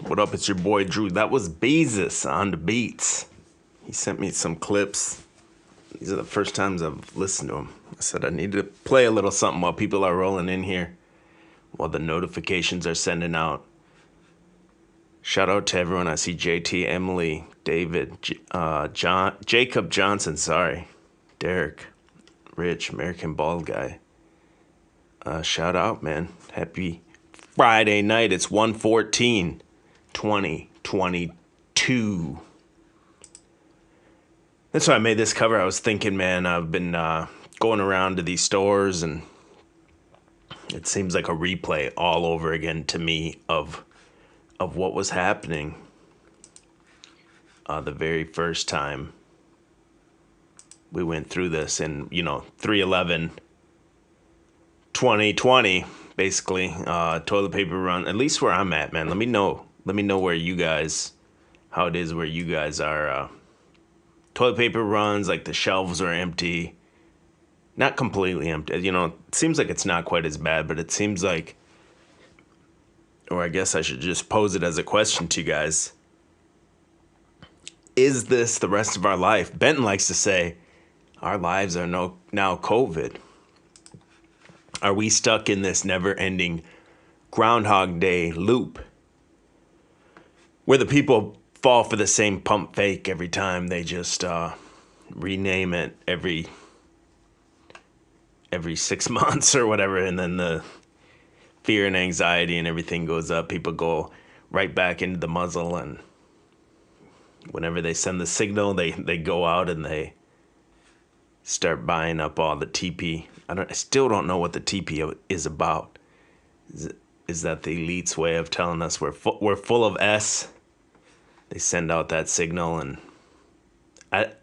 What up? It's your boy Drew. That was Beezus on the beats. He sent me some clips. These are the first times I've listened to him. I said I need to play a little something while people are rolling in here, while the notifications are sending out. Shout out to everyone. I see JT, Emily, David, John, Jacob Johnson, Derek, Rich, American Bald Guy. Shout out, man. Happy Friday night. It's 1/14, 2022. That's why I made this cover. I was thinking, man, I've been going around to these stores, and it seems like a replay all over again to me of what was happening the very first time we went through this in, 3/11/2020, basically. Toilet paper run, at least where I'm at, man. Let me know where you guys, how it is where you guys are. Toilet paper runs, like the shelves are empty. Not completely empty. It seems like it's not quite as bad, but it seems like, or I guess I should just pose it as a question to you guys. Is this the rest of our life? Benton likes to say, our lives are now COVID. Are we stuck in this never-ending Groundhog Day loop where the people fall for the same pump fake every time? They just rename it every 6 months or whatever, and then the fear and anxiety and everything goes up. People go right back into the muzzle, and whenever they send the signal, they go out and they start buying up all the TP. I still don't know what the TP is about. Is that the elite's way of telling us we're full of S? They send out that signal, and I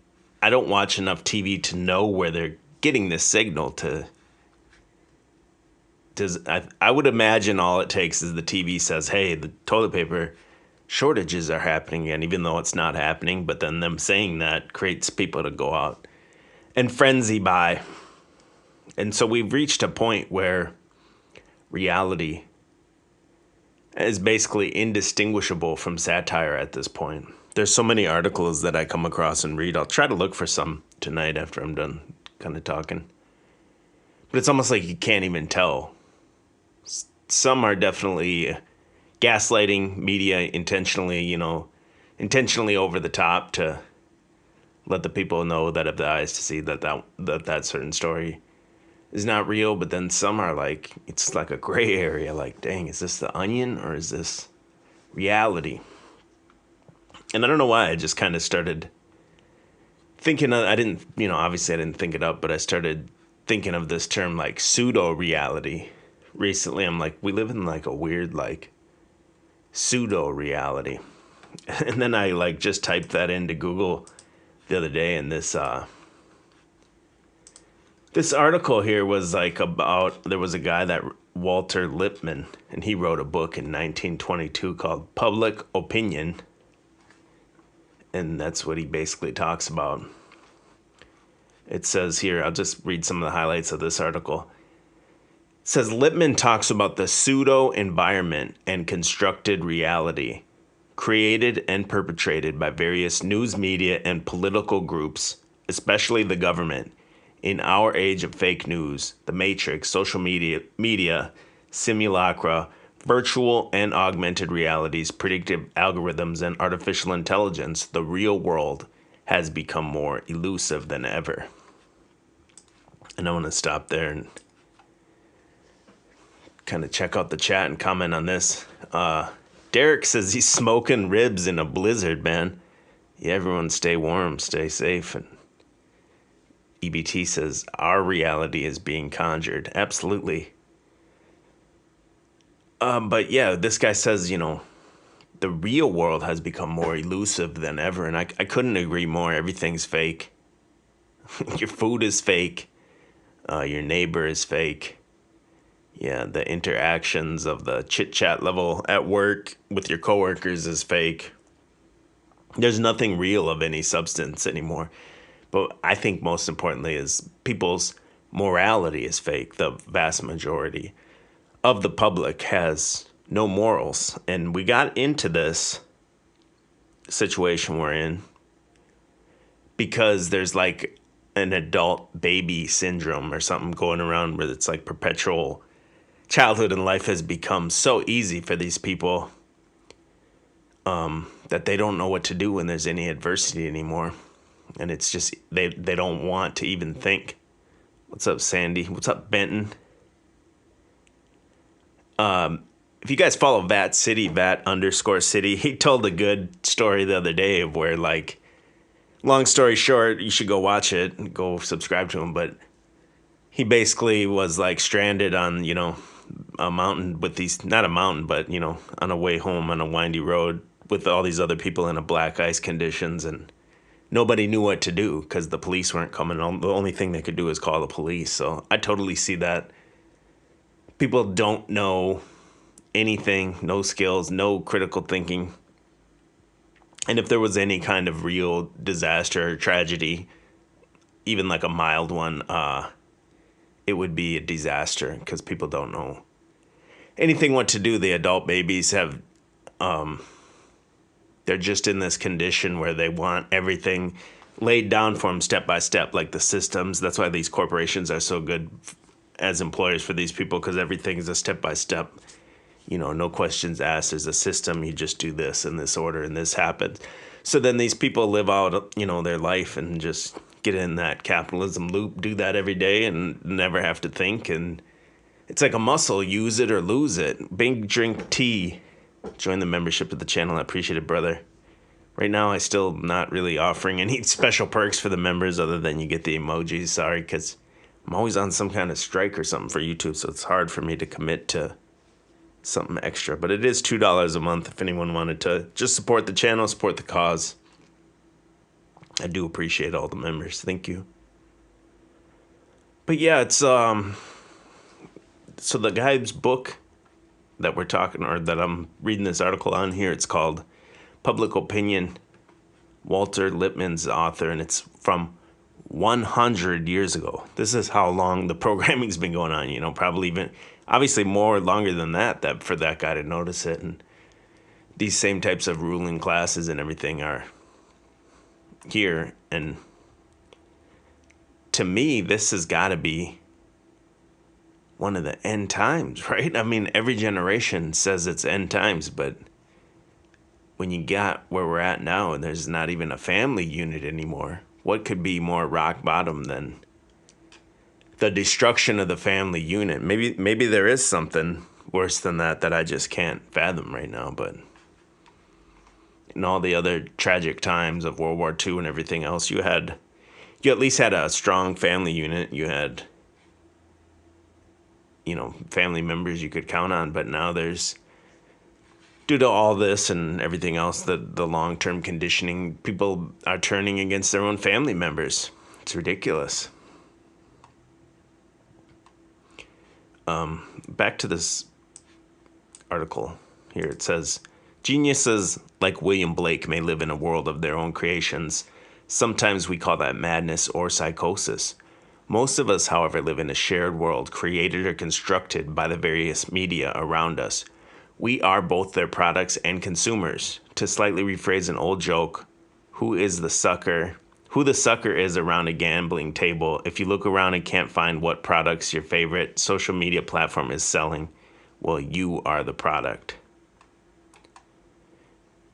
don't watch enough TV to know where they're getting this signal to. I would imagine all it takes is the TV says, hey, the toilet paper shortages are happening again, even though it's not happening. But then them saying that creates people to go out and frenzy buy. And so we've reached a point where reality is basically indistinguishable from satire at this point. There's so many articles that I come across and read. I'll try to look for some tonight after I'm done kind of talking. But it's almost like you can't even tell. Some are definitely gaslighting media intentionally over the top to let the people know that have the eyes to see that certain story is not real. But then some are like, it's like a gray area. Like, dang, is this The Onion or is this reality? And I don't know why I just kind of started thinking obviously I didn't think it up, but I started thinking of this term like pseudo-reality recently. I'm like, we live in like a weird like pseudo-reality. And then I like just typed that into Google the other day, and this article here was like about, there was a guy that Walter Lippmann, and he wrote a book in 1922 called Public Opinion. And that's what he basically talks about. It says here, I'll just read some of the highlights of this article. It says, Lippmann talks about the pseudo-environment and constructed reality created and perpetrated by various news media and political groups, especially the government, in our age of fake news, the matrix, social media, simulacra, virtual and augmented realities, predictive algorithms, and artificial intelligence. The real world has become more elusive than ever. And I want to stop there and kind of check out the chat and comment on this. Derek says he's smoking ribs in a blizzard, man. Yeah, everyone stay warm, stay safe. And EBT says our reality is being conjured. Absolutely. But yeah, this guy says, the real world has become more elusive than ever. And I couldn't agree more. Everything's fake. Your food is fake. Your neighbor is fake. Yeah, the interactions of the chit-chat level at work with your coworkers is fake. There's nothing real of any substance anymore. But I think most importantly is people's morality is fake. The vast majority of the public has no morals. And we got into this situation we're in because there's like an adult baby syndrome or something going around where it's like perpetual childhood and life has become so easy for these people that they don't know what to do when there's any adversity anymore. And it's just, they don't want to even think. What's up, Sandy? What's up, Benton? If you guys follow vat_city, he told a good story the other day of where, like, long story short, you should go watch it and go subscribe to him. But he basically was like stranded on, a mountain with these, not a mountain, but, on a way home on a windy road with all these other people in a black ice conditions. And nobody knew what to do because the police weren't coming. The only thing they could do is call the police. So I totally see that. People don't know anything, no skills, no critical thinking. And if there was any kind of real disaster or tragedy, even like a mild one, it would be a disaster because people don't know anything what to do. The adult babies have, they're just in this condition where they want everything laid down for them step by step, like the systems. That's why these corporations are so good as employers for these people, because everything's a step by step. No questions asked. There's a system. You just do this in this order and this happens. So then these people live out, their life and just get in that capitalism loop, do that every day and never have to think. And it's like a muscle. Use it or lose it. Big drink tea. Join the membership of the channel. I appreciate it, brother. Right now, I still not really offering any special perks for the members other than you get the emojis. Sorry, because I'm always on some kind of strike or something for YouTube, so it's hard for me to commit to something extra. But it is $2 a month if anyone wanted to just support the channel, support the cause. I do appreciate all the members. Thank you. But yeah, it's so the guy's book that we're talking, or that I'm reading this article on here, it's called Public Opinion. Walter Lippmann's the author, and it's from 100 years ago. This is how long the programming's been going on, probably even, obviously more longer than that for that guy to notice it. And these same types of ruling classes and everything are here. And to me, this has got to be one of the end times, right? I mean, every generation says it's end times, but when you got where we're at now and there's not even a family unit anymore, what could be more rock bottom than the destruction of the family unit? Maybe there is something worse than that I just can't fathom right now. But in all the other tragic times of World War II and everything else, you at least had a strong family unit. You had, family members you could count on. But now there's, due to all this and everything else, the long-term conditioning, people are turning against their own family members. It's ridiculous. Back to this article here. It says, geniuses like William Blake may live in a world of their own creations. Sometimes we call that madness or psychosis. Most of us, however, live in a shared world created or constructed by the various media around us. We are both their products and consumers. To slightly rephrase an old joke, who the sucker is around a gambling table if you look around and can't find what products your favorite social media platform is selling? Well, you are the product.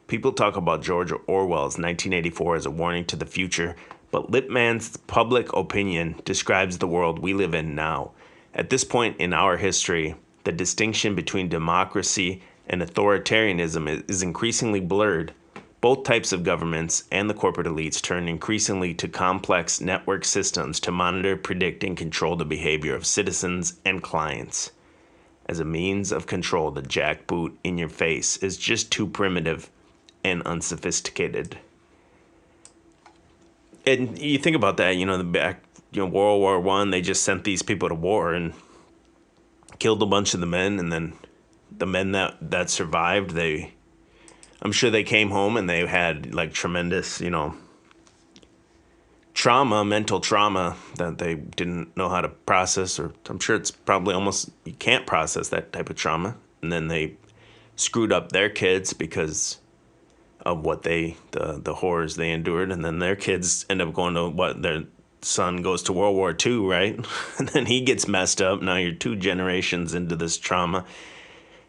People talk about George Orwell's 1984 as a warning to the future, but Lippmann's Public Opinion describes the world we live in now. At this point in our history, the distinction between democracy and authoritarianism is increasingly blurred. Both types of governments and the corporate elites turn increasingly to complex network systems to monitor, predict, and control the behavior of citizens and clients. As a means of control, the jackboot in your face is just too primitive and unsophisticated. And you think about that, World War I, they just sent these people to war and killed a bunch of the men, and then the men that survived, I'm sure they came home and they had like tremendous, mental trauma that they didn't know how to process, or I'm sure it's probably almost, you can't process that type of trauma. And then they screwed up their kids because of what the horrors they endured, and then their kids end up going to what their son goes to World War II, right? And then he gets messed up. Now you're 2 generations into this trauma,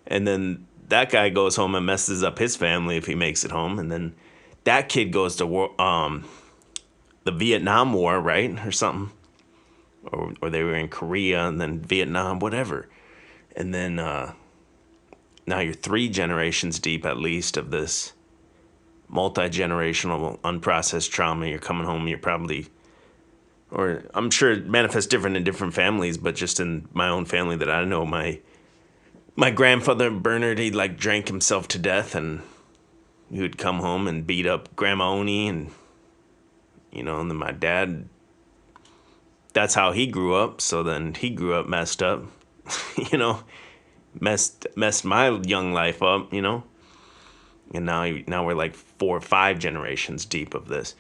and then that guy goes home and messes up his family if he makes it home, and then that kid goes to the Vietnam War, right, or something, or they were in Korea and then Vietnam, whatever, and then now you're 3 generations deep at least of this multi-generational unprocessed trauma. You're coming home, you're probably, or I'm sure it manifests different in different families, but just in my own family that I know, my grandfather Bernard, he like drank himself to death, and he would come home and beat up Grandma Oni, and and then my dad, that's how he grew up. So then he grew up messed up, you know, messed my young life up, and now we're like 4 or 5 generations deep of this.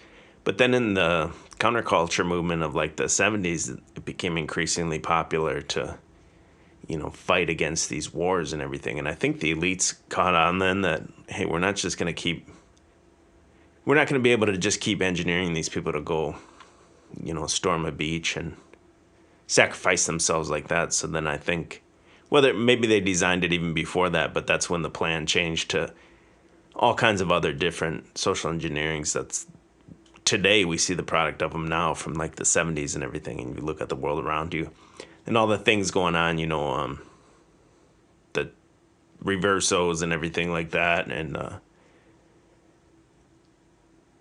But then in the counterculture movement of like the 70s, it became increasingly popular to fight against these wars and everything. And I think the elites caught on then that, hey, we're not going to be able to just keep engineering these people to go, storm a beach and sacrifice themselves like that. So then I think, whether maybe they designed it even before that, but that's when the plan changed to all kinds of other different social engineerings. That's today we see the product of them now from like the 70s and everything. And you look at the world around you and all the things going on, the reversos and everything like that. And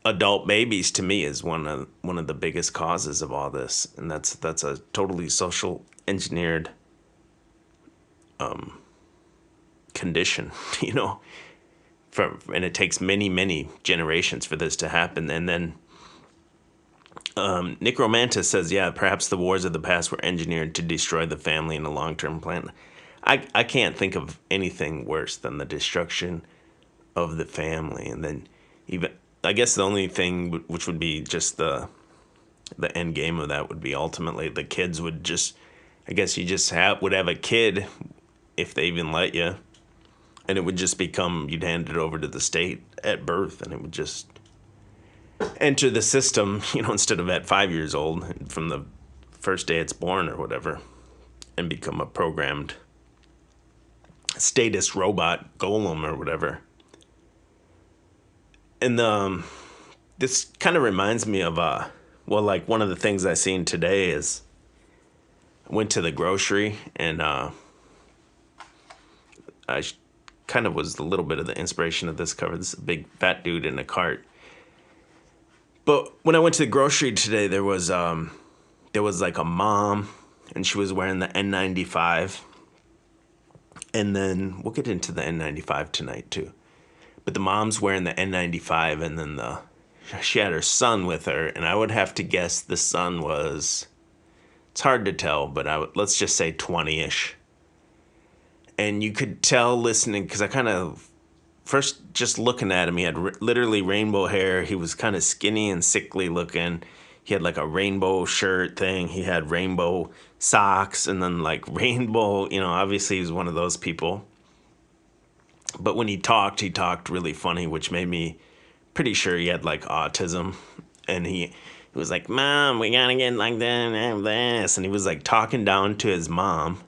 adult babies, to me, is one of the biggest causes of all this. And that's a totally social engineered condition, and it takes many, many generations for this to happen. And then Nick Romantis says, yeah, perhaps the wars of the past were engineered to destroy the family in a long-term plan. I can't think of anything worse than the destruction of the family. And then even, I guess the only thing which would be just the end game of that would be ultimately the kids would just, I guess you just would have a kid, if they even let you, and it would just become, you'd hand it over to the state at birth, and it would just enter the system, instead of at 5 years old, from the first day it's born or whatever, and become a programmed statist robot golem or whatever. And this kind of reminds me of, like one of the things I seen today is I went to the grocery, and I kind of was a little bit of the inspiration of this cover. This big fat dude in a cart. But when I went to the grocery today, there was like a mom, and she was wearing the N95. And then we'll get into the N95 tonight too. But the mom's wearing the N95, and then she had her son with her, and I would have to guess the son was, it's hard to tell, but let's just say 20-ish. And you could tell listening, because I kind of, first just looking at him, he had literally rainbow hair. He was kind of skinny and sickly looking. He had like a rainbow shirt thing. He had rainbow socks, and then like rainbow, obviously he was one of those people. But when he talked really funny, which made me pretty sure he had like autism. And he was like, "Mom, we gotta get like this." And he was like talking down to his mom.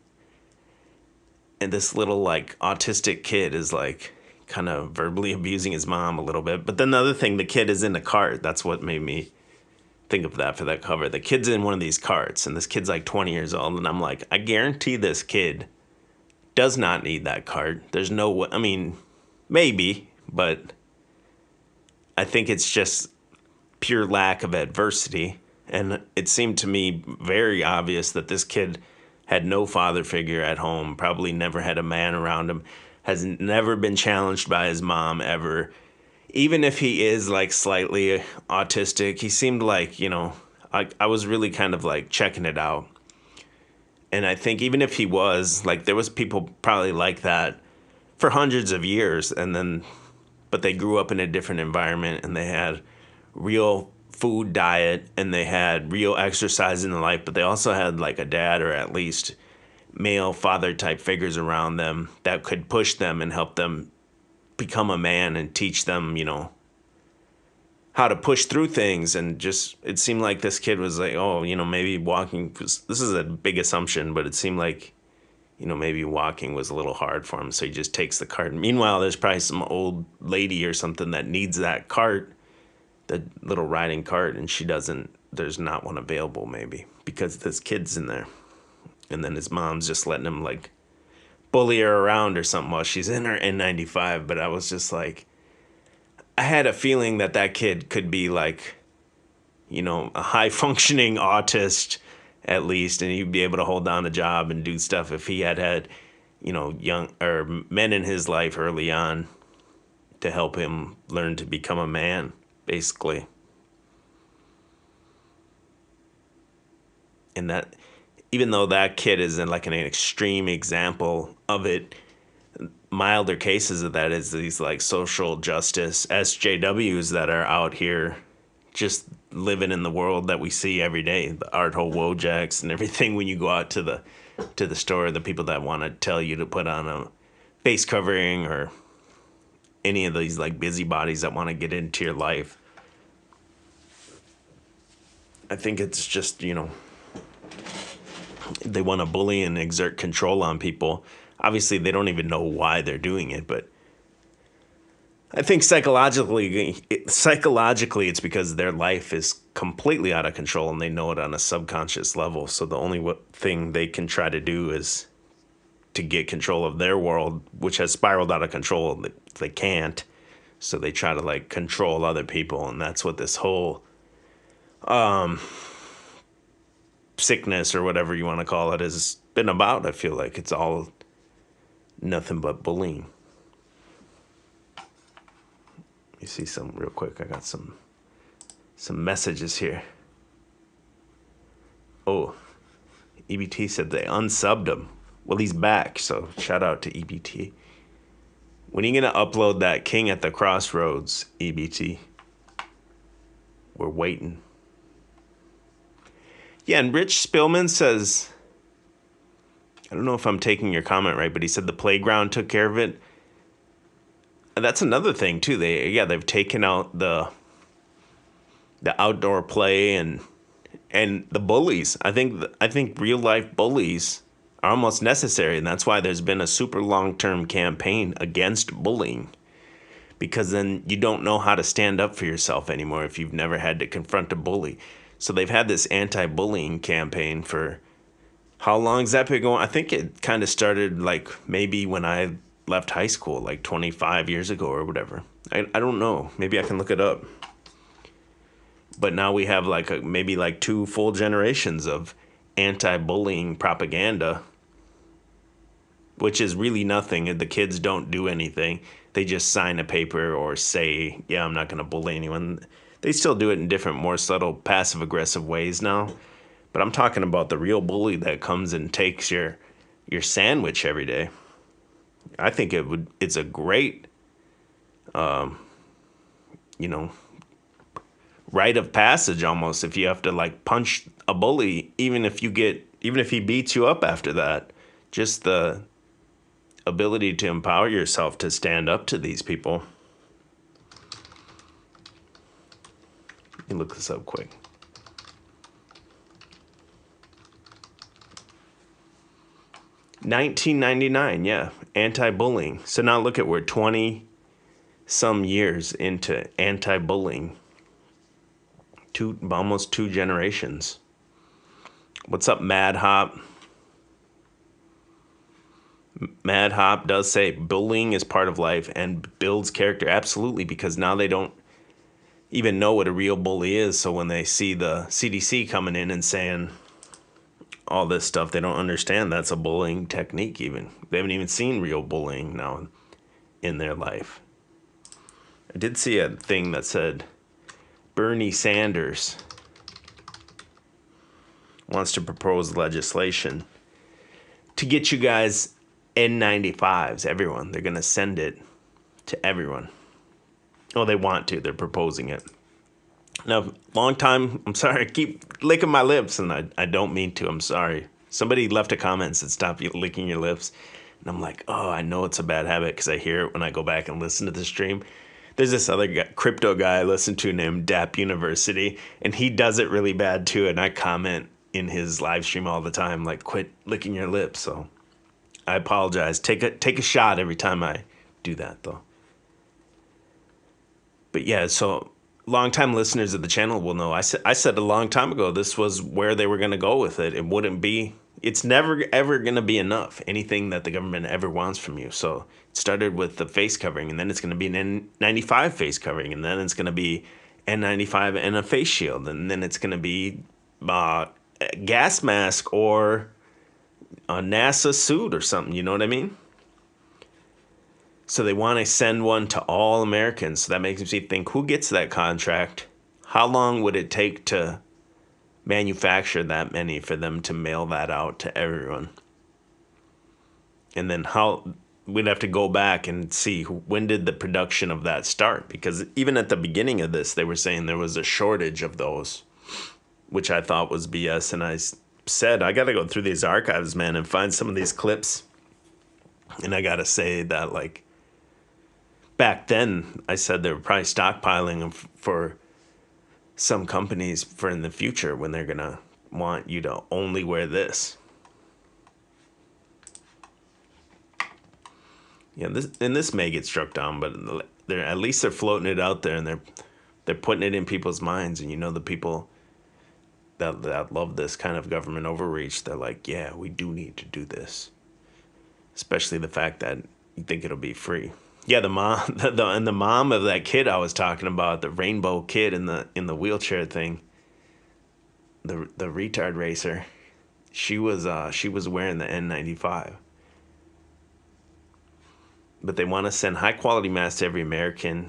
And this little like autistic kid is like kind of verbally abusing his mom a little bit. But then the other thing, the kid is in a cart. That's what made me think of that for that cover. The kid's in one of these carts, and this kid's like 20 years old. And I'm like, I guarantee this kid does not need that cart. There's no way. I mean, maybe, but I think it's just pure lack of adversity. And it seemed to me very obvious that this kid had no father figure at home, probably never had a man around him, has never been challenged by his mom ever. Even if he is like slightly autistic, he seemed like, I was really kind of like checking it out. And I think even if he was, like, there was people probably like that for hundreds of years, but they grew up in a different environment, and they had real food diet, and they had real exercise in their life, but they also had like a dad, or at least male father type figures around them that could push them and help them become a man and teach them, how to push through things. And just, it seemed like this kid was like, oh, maybe walking, this is a big assumption, but it seemed like, maybe walking was a little hard for him. So he just takes the cart. Meanwhile, there's probably some old lady or something that needs that cart, the little riding cart, and there's not one available maybe because this kid's in there. And then his mom's just letting him like bully her around or something while she's in her N95. But I was just like, I had a feeling that kid could be like, a high functioning autist at least, and he'd be able to hold down a job and do stuff if he had, young or men in his life early on to help him learn to become a man, basically. And that, even though that kid is in like an extreme example of it, milder cases of that is these like social justice SJWs that are out here just living in the world that we see every day. The Art Hole Wojaks and everything. When you go out to the store, the people that want to tell you to put on a face covering, or any of these like busybodies that want to get into your life. I think it's just, they want to bully and exert control on people. Obviously, they don't even know why they're doing it, but I think psychologically, it's because their life is completely out of control and they know it on a subconscious level. So the only thing they can try to do is to get control of their world, which has spiraled out of control. They can't. So they try to like control other people. And that's what this whole sickness or whatever you want to call it has been about. I feel like it's all nothing but bullying. Let me see some real quick. I got some messages here. Oh, EBT said they unsubbed him. Well, he's back, so shout out to EBT. When are you going to upload that King at the Crossroads, EBT? We're waiting. Yeah, and Rich Spillman says, I don't know if I'm taking your comment right, but he said the playground took care of it. And that's another thing too. They've taken out the outdoor play and the bullies. I think real life bullies are almost necessary, and that's why there's been a super long-term campaign against bullying, because then you don't know how to stand up for yourself anymore if you've never had to confront a bully. So they've had this anti-bullying campaign for how long has that been going? I think it kind of started like maybe when I left high school, like 25 years ago or whatever. I don't know. Maybe I can look it up. But now we have like maybe like 2 full generations of anti-bullying propaganda, which is really nothing. The kids don't do anything. They just sign a paper or say, yeah, I'm not going to bully anyone. They still do it in different, more subtle, passive-aggressive ways now. But I'm talking about the real bully that comes and takes your sandwich every day. I think it's a great, rite of passage almost, if you have to like punch a bully, even if he beats you up after that. Just the ability to empower yourself to stand up to these people. Let me look this up quick. $19.99, yeah, anti-bullying. So now look at, we're 20 some years into anti-bullying. Almost 2 generations. What's up, Mad Hop? Mad Hop does say bullying is part of life and builds character. Absolutely, because now they don't even know what a real bully is. So when they see the CDC coming in and saying all this stuff, they don't understand that's a bullying technique even. They haven't even seen real bullying now in their life. I did see a thing that said Bernie Sanders wants to propose legislation to get you guys N95s, everyone. They're going to send it to everyone. Oh, they want to. They're proposing it. Now, long time, I'm sorry, I keep licking my lips, and I don't mean to. I'm sorry. Somebody left a comment and said, stop licking your lips. And I'm like, oh, I know it's a bad habit because I hear it when I go back and listen to the stream. There's this other guy, crypto guy I listen to named Dap University, and he does it really bad too. And I comment in his live stream all the time, like, quit licking your lips. So I apologize. Take a shot every time I do that, though. But yeah, so longtime listeners of the channel will know. I said a long time ago this was where they were going to go with it. It wouldn't be. It's never ever going to be enough. Anything that the government ever wants from you. So it started with the face covering, and then it's going to be an N95 face covering, and then it's going to be N95 and a face shield, and then it's going to be a gas mask or a NASA suit or something. You know what I mean? So they want to send one to all Americans. So that makes me think, who gets that contract? How long would it take to manufacture that many for them to mail that out to everyone? And then we'd have to go back and see when did the production of that start? Because even at the beginning of this, they were saying there was a shortage of those, which I thought was BS. And I said, I got to go through these archives, man, and find some of these clips. And I got to say that, like, back then, I said they were probably stockpiling them for some companies for in the future when they're going to want you to only wear this. Yeah, this may get struck down, but at least they're floating it out there, and they're putting it in people's minds. And the people that love this kind of government overreach, they're like, yeah, we do need to do this. Especially the fact that you think it'll be free. Yeah, the mom, the mom of that kid I was talking about, the rainbow kid in the wheelchair thing, the retard racer, she was wearing the N95. But they want to send high quality masks to every American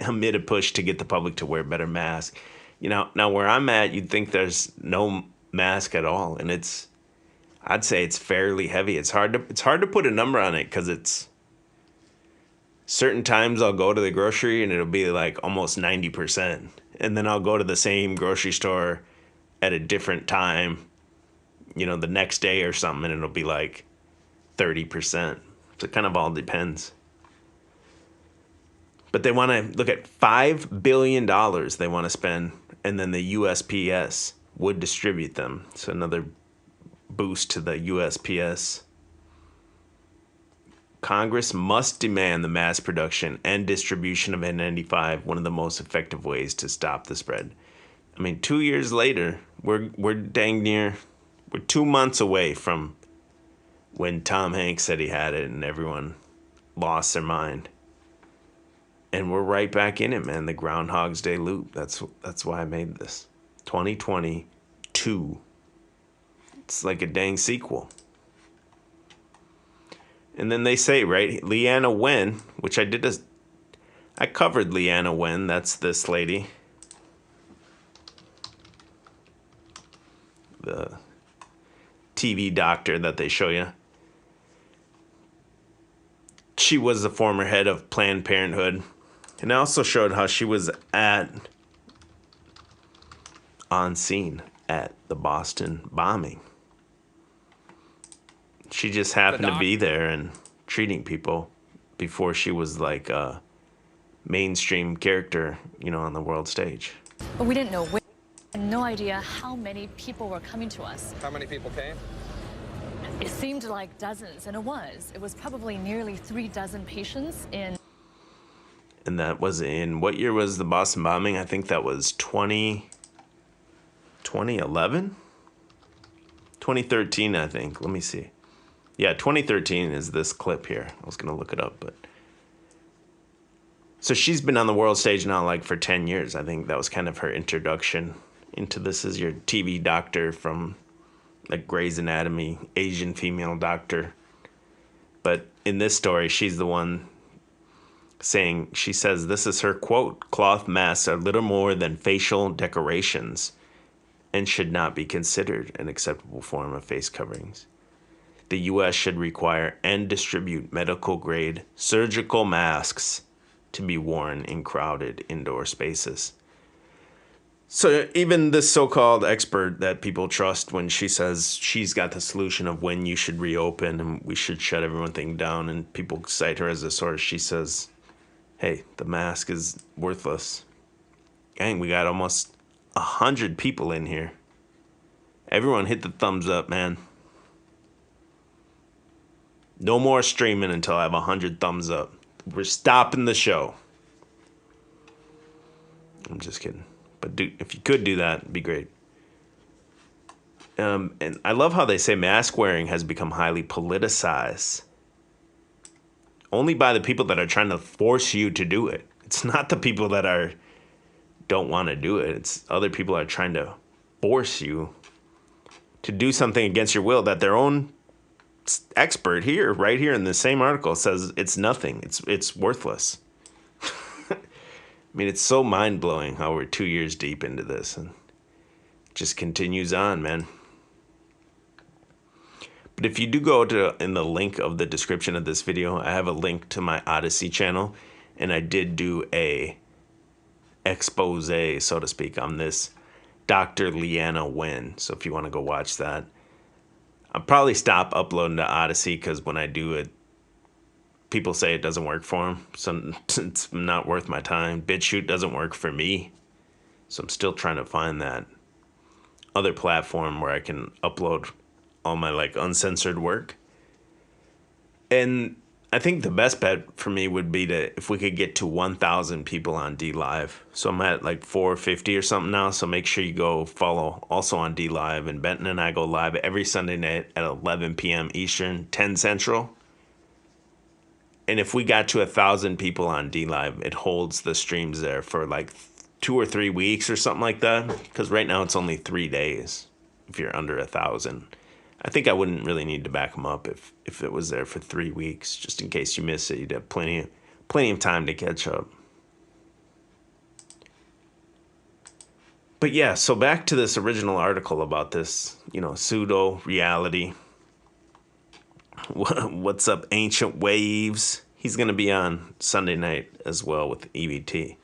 amid a push to get the public to wear better masks. Now where I'm at, you'd think there's no mask at all, and I'd say it's fairly heavy. It's hard to put a number on it because it's. Certain times I'll go to the grocery and it'll be like almost 90%. And then I'll go to the same grocery store at a different time, the next day or something, and it'll be like 30%. So it kind of all depends. But they want to look at $5 billion they want to spend, and then the USPS would distribute them. So another boost to the USPS. Congress must demand the mass production and distribution of N95, one of the most effective ways to stop the spread. I mean, 2 years later, we're dang near, we're 2 months away from when Tom Hanks said he had it and everyone lost their mind. And we're right back in it, man. The Groundhog's Day loop. That's why I made this. 2022. It's like a dang sequel. And then they say, right, Leanna Wen, which I covered Leanna Wen. That's this lady. The TV doctor that they show you. She was the former head of Planned Parenthood. And I also showed how she was on scene at the Boston bombing. She just happened to be there and treating people before she was like a mainstream character, on the world stage. But we didn't know when. No idea how many people were coming to us. How many people came? It seemed like dozens, and it was probably nearly 3 dozen patients in. And that was in, what year was the Boston bombing? I think that was 2011? 2013, I think. Let me see. Yeah, 2013 is this clip here. I was going to look it up, but. So she's been on the world stage now like for 10 years. I think that was kind of her introduction into this as your TV doctor from like Grey's Anatomy, Asian female doctor. But in this story, she's the one saying, she says, this is her quote, cloth masks are little more than facial decorations and should not be considered an acceptable form of face coverings. The U.S. should require and distribute medical-grade surgical masks to be worn in crowded indoor spaces. So even this so-called expert that people trust, when she says she's got the solution of when you should reopen and we should shut everything down, and people cite her as a source, she says, hey, the mask is worthless. Gang, we got almost 100 people in here. Everyone hit the thumbs up, man. No more streaming until I have 100 thumbs up. We're stopping the show. I'm just kidding. But if you could do that, it'd be great. And I love how they say mask wearing has become highly politicized. Only by the people that are trying to force you to do it. It's not the people that don't want to do it. It's other people that are trying to force you to do something against your will that their own expert here, right here in the same article, says it's nothing. It's worthless. I mean, it's so mind-blowing how we're 2 years deep into this and it just continues on, man. But if you do go in the link of the description of this video, I have a link to my Odyssey channel, and I did do a expose, so to speak, on this Dr. Leanna Wen. So if you want to go watch that, I'll probably stop uploading to Odyssey because when I do it, people say it doesn't work for them. So it's not worth my time. BitChute doesn't work for me. So I'm still trying to find that other platform where I can upload all my like uncensored work. And I think the best bet for me would be if we could get to 1,000 people on D Live. So I'm at like 450 or something now. So make sure you go follow also on D Live. And Benton and I go live every Sunday night at 11 p.m. Eastern, 10 Central. And if we got to 1,000 people on D Live, it holds the streams there for like 2 or 3 weeks or something like that. Because right now it's only 3 days if you're under 1,000. I think I wouldn't really need to back them up if it was there for 3 weeks, just in case you miss it. You'd have plenty of time to catch up. But yeah, so back to this original article about this, pseudo-reality. What's up, Ancient Waves? He's going to be on Sunday night as well with EBT.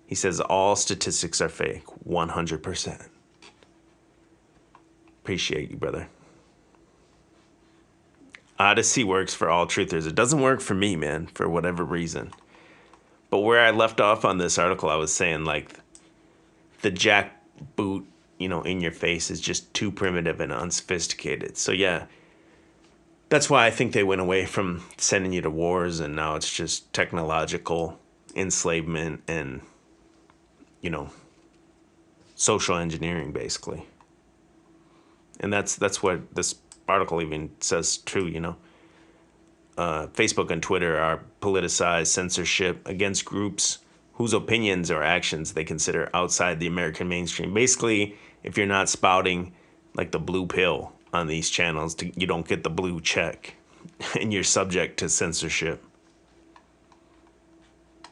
He says all statistics are fake, 100%. Appreciate you, brother. Odyssey works for all truthers. It doesn't work for me, man, for whatever reason. But where I left off on this article, I was saying, like, the jackboot, in your face is just too primitive and unsophisticated. So, yeah, that's why I think they went away from sending you to wars, and now it's just technological enslavement and, social engineering, basically. And that's what this article even says true, Facebook and Twitter are politicized censorship against groups whose opinions or actions they consider outside the American mainstream. Basically, if you're not spouting like the blue pill on these channels, you don't get the blue check and you're subject to censorship.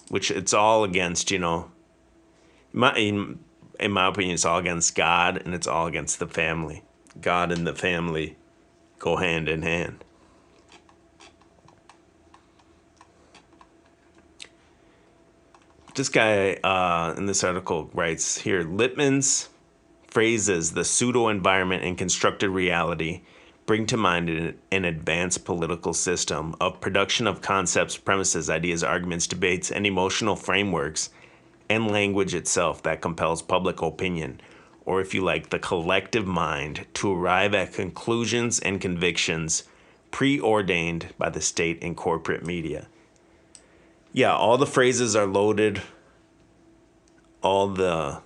Which it's all against, in my opinion, it's all against God and it's all against the family. God and the family go hand in hand. This guy in this article writes here, Lippmann's phrases the pseudo-environment and constructed reality bring to mind an advanced political system of production of concepts, premises, ideas, arguments, debates, and emotional frameworks, and language itself that compels public opinion, or if you like, the collective mind, to arrive at conclusions and convictions preordained by the state and corporate media. Yeah, all the phrases are loaded. All the,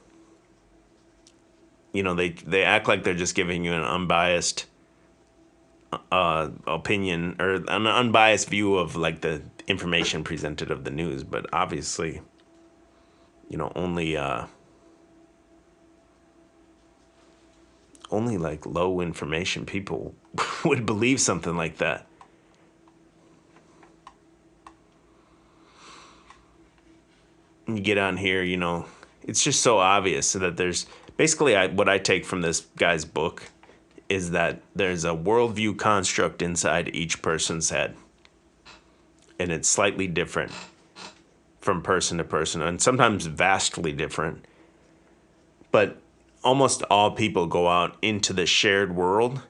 they act like they're just giving you an unbiased opinion or an unbiased view of like the information presented of the news. But obviously, only like low information people would believe something like that. And you get on here, it's just so obvious that there's basically what I take from this guy's book is that there's a worldview construct inside each person's head. And it's slightly different from person to person, and sometimes vastly different. But almost all people go out into the shared world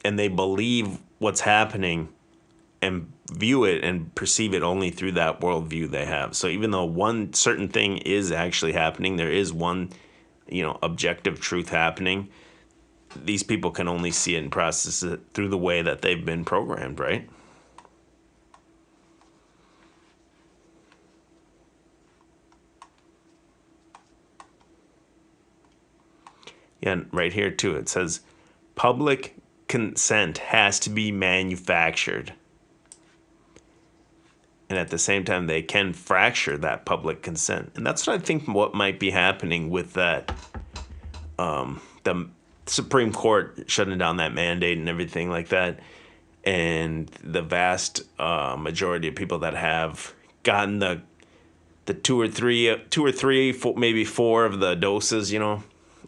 and they believe what's happening and view it and perceive it only through that worldview they have. So even though one certain thing is actually happening, there is one, objective truth happening, these people can only see it and process it through the way that they've been programmed, right? Yeah, and right here too, it says public consent has to be manufactured. And at the same time, they can fracture that public consent. And that's what I think what might be happening with that, the Supreme Court shutting down that mandate and everything like that. And the vast majority of people that have gotten the two or three, maybe four of the doses,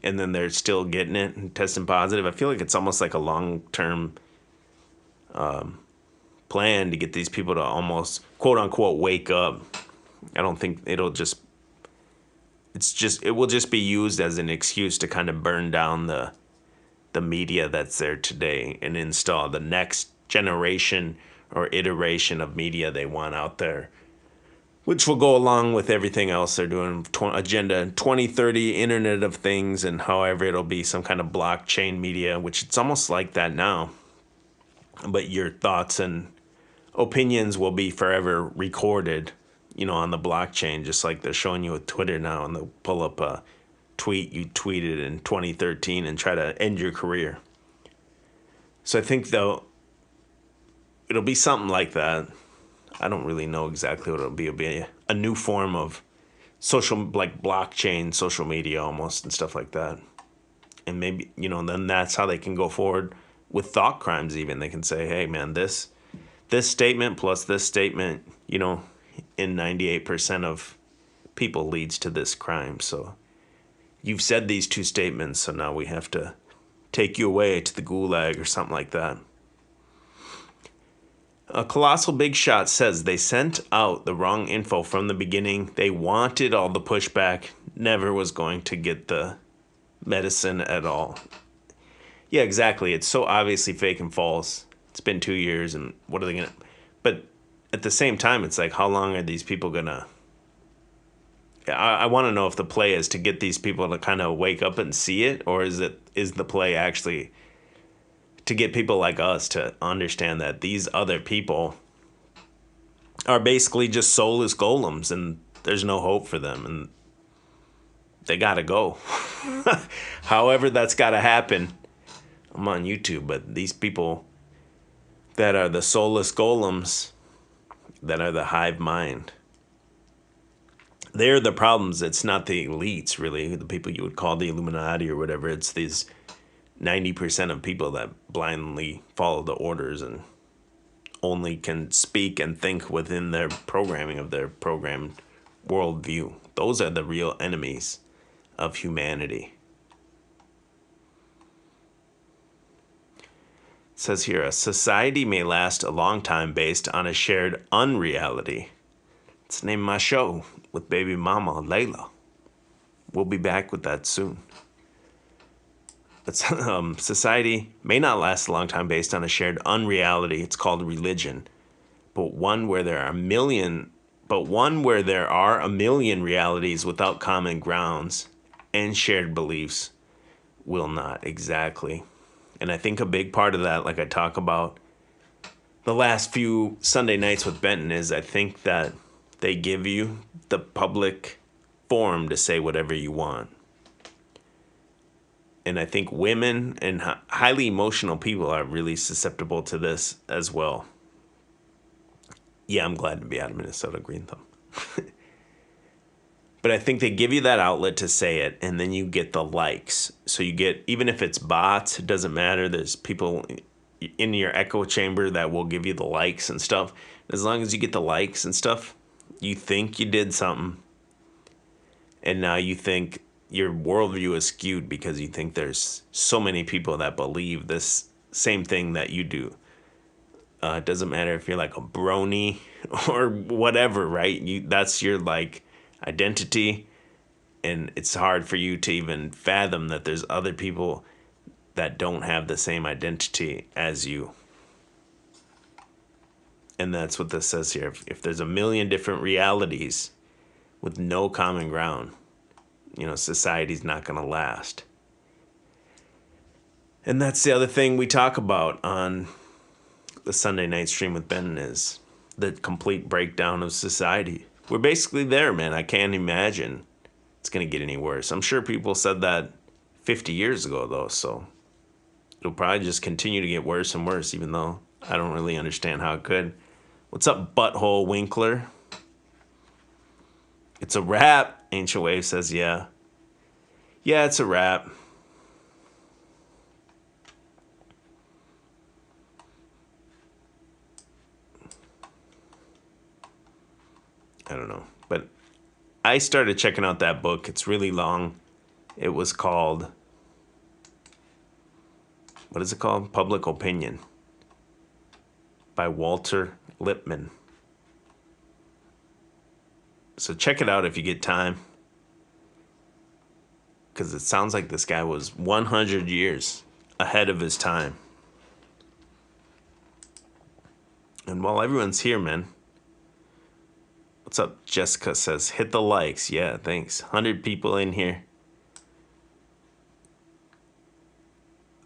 and then they're still getting it and testing positive. I feel like it's almost like a long-term plan to get these people to almost quote unquote wake up. I don't think it will just be used as an excuse to kind of burn down the media that's there today and install the next generation or iteration of media they want out there, which will go along with everything else they're doing. Agenda 2030, Internet of Things, and however it'll be some kind of blockchain media, which it's almost like that now. But your thoughts and opinions will be forever recorded, on the blockchain, just like they're showing you with Twitter now, and they'll pull up a tweet you tweeted in 2013 and try to end your career. So I think, though, it'll be something like that. I don't really know exactly what it'll be. It'll be a new form of social, like blockchain, social media almost, and stuff like that. And maybe, then that's how they can go forward with thought crimes even. They can say, hey, man, this statement plus this statement, in 98% of people leads to this crime. So you've said these two statements, so now we have to take you away to the gulag or something like that. A colossal big shot says they sent out the wrong info from the beginning. They wanted all the pushback, never was going to get the medicine at all. Yeah, exactly. It's so obviously fake and false. It's been 2 years, and what are they going to... But at the same time, it's like, how long are these people going to... I want to know if the play is to get these people to kind of wake up and see it, or is the play actually to get people like us to understand that these other people are basically just soulless golems and there's no hope for them and they got to go. However that's got to happen. I'm on YouTube, but these people that are the soulless golems, that are the hive mind, they're the problems. It's not the elites, really, the people you would call the Illuminati or whatever. It's these 90% of people that blindly follow the orders and only can speak and think within their programming of their programmed worldview. Those are the real enemies of humanity. It says here, a society may last a long time based on a shared unreality. It's the name of my show with baby mama Layla. We'll be back with that soon. Society may not last a long time based on a shared unreality. It's called religion, but one where there are a million realities without common grounds and shared beliefs will not. Exactly. And I think a big part of that, like I talk about the last few Sunday nights with Benton, is I think that they give you the public forum to say whatever you want. And I think women and highly emotional people are really susceptible to this as well. Yeah, I'm glad to be out of Minnesota, Green Thumb. But I think they give you that outlet to say it, and then you get the likes. So you get, even if it's bots, it doesn't matter. There's people in your echo chamber that will give you the likes and stuff. As long as you get the likes and stuff, you think you did something. And now you think your worldview is skewed because you think there's so many people that believe this same thing that you do. It doesn't matter if you're like a brony or whatever, right? That's your like identity. And it's hard for you to even fathom that there's other people that don't have the same identity as you. And that's what this says here. If there's a million different realities with no common ground, society's not going to last. And that's the other thing we talk about on the Sunday night stream with Ben, is the complete breakdown of society. We're basically there, man. I can't imagine it's going to get any worse. I'm sure people said that 50 years ago, though, so it'll probably just continue to get worse and worse, even though I don't really understand how it could. What's up, Butthole Winkler? It's a wrap. Ancient Wave says, yeah. Yeah, it's a wrap. I don't know. But I started checking out that book. It's really long. It was called, what is it called? Public Opinion by Walter Lippmann. So check it out if you get time. Because it sounds like this guy was 100 years ahead of his time. And while everyone's here, man. What's up? Jessica says, hit the likes. Yeah, thanks. 100 people in here.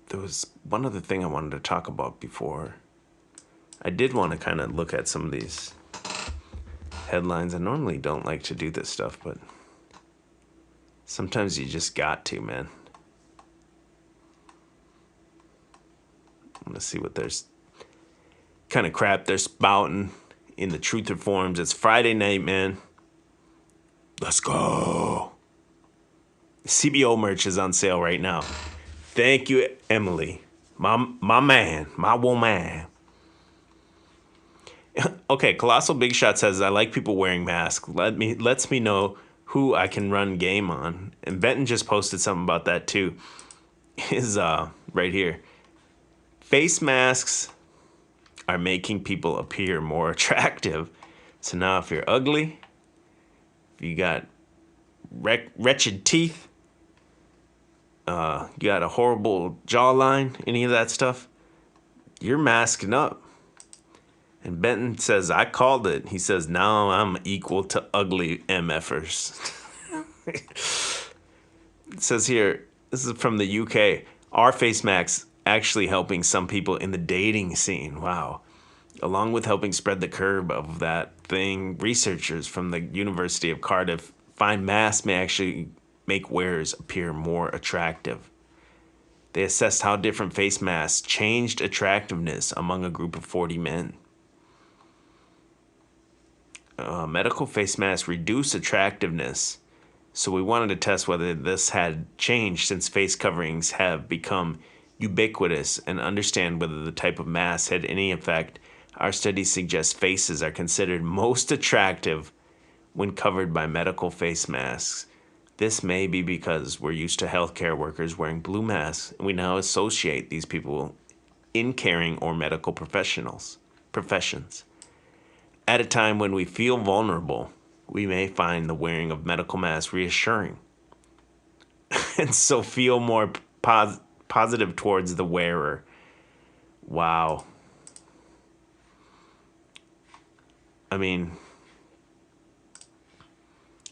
There was one other thing I wanted to talk about before. I did want to kind of look at some of these headlines. I normally don't like to do this stuff, but sometimes you just got to, man. I'm going to see what there's kind of crap they're spouting in the Truther forums. It's Friday night, man. Let's go. CBO merch is on sale right now. Thank you, Emily. My man, my woman. Okay, Colossal Big Shot says, I like people wearing masks. Lets me know who I can run game on. And Benton just posted something about that too. Is right here. Face masks are making people appear more attractive. So now if you're ugly, if you got wretched teeth, you got a horrible jawline, any of that stuff, you're masking up. And Benton says, I called it. He says, now I'm equal to ugly MFers. It says here, this is from the UK, are face masks actually helping some people in the dating scene? Wow. Along with helping spread the curve of that thing, researchers from the University of Cardiff find masks may actually make wearers appear more attractive. They assessed how different face masks changed attractiveness among a group of 40 men. Medical face masks reduce attractiveness, so we wanted to test whether this had changed since face coverings have become ubiquitous and understand whether the type of mask had any effect. Our study suggests faces are considered most attractive when covered by medical face masks. This may be because we're used to healthcare workers wearing blue masks, and we now associate these people in caring or medical professions. At a time when we feel vulnerable, we may find the wearing of medical masks reassuring, and so feel more positive towards the wearer. Wow. I mean,